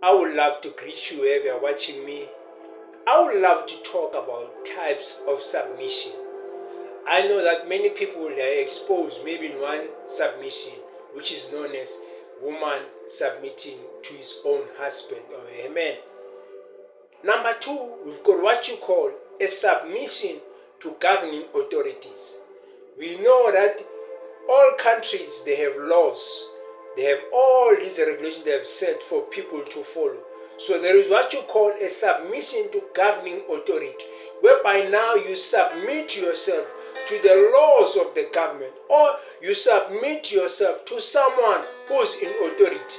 I would love to greet you wherever you're watching me. I would love to talk about types of submission. I know that many people are exposed maybe in one submission, which is known as woman submitting to his own husband or a man. Number two, we've got what you call a submission to governing authorities. We know that all countries, they have laws. They have all these regulations they have set for people to follow. So there is what you call a submission to governing authority, whereby now you submit yourself to the laws of the government, or you submit yourself to someone who's in authority.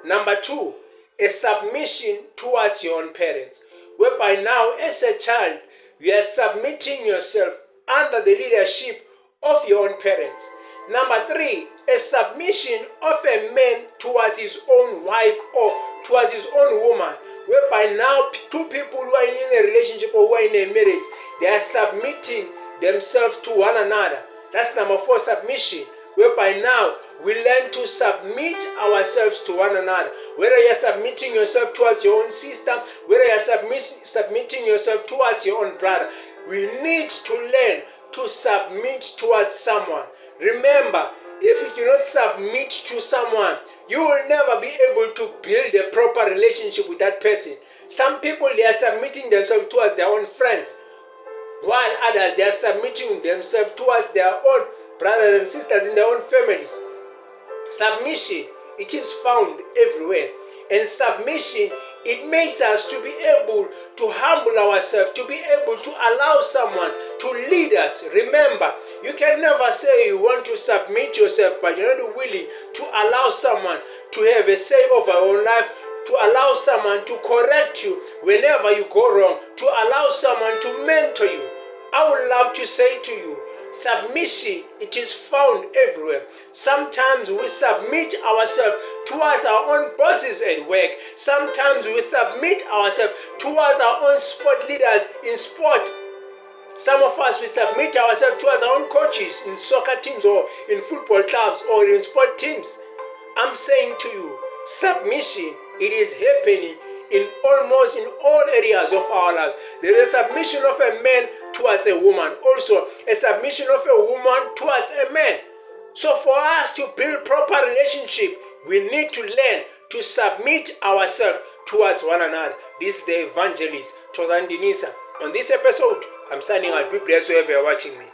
Number two, a submission towards your own parents, whereby now as a child, you are submitting yourself under the leadership of your own parents. Number three, a submission of a man towards his own wife or towards his own woman, whereby now two people who are in a relationship or who are in a marriage, they are submitting themselves to one another. That's number four, submission, whereby now we learn to submit ourselves to one another. Whether you're submitting yourself towards your own sister, whether you're submitting yourself towards your own brother, we need to learn to submit towards someone. Remember, if you do not submit to someone, you will never be able to build a proper relationship with that person. Some people, they are submitting themselves towards their own friends, while others, they are submitting themselves towards their own brothers and sisters in their own families. Submission, it is found everywhere. And submission, it makes us to be able to humble ourselves, to be able to allow someone to lead us. Remember, you can never say you want to submit yourself, but you're not willing to allow someone to have a say over your own life, to allow someone to correct you whenever you go wrong, to allow someone to mentor you. I would love to say to you, submission, it is found everywhere. Sometimes we submit ourselves towards our own bosses at work. Sometimes we submit ourselves towards our own sport leaders in sport. Some of us, we submit ourselves towards our own coaches in soccer teams or in football clubs or in sport teams. I'm saying to you, submission, it is happening in almost in all areas of our lives. There is a submission of a man towards a woman, also a submission of a woman towards a man. So for us to build proper relationship, we need to learn to submit ourselves towards one another. This is the evangelist, Tozan Dinisa. On this episode, I'm signing out. Be blessed wherever you're watching me.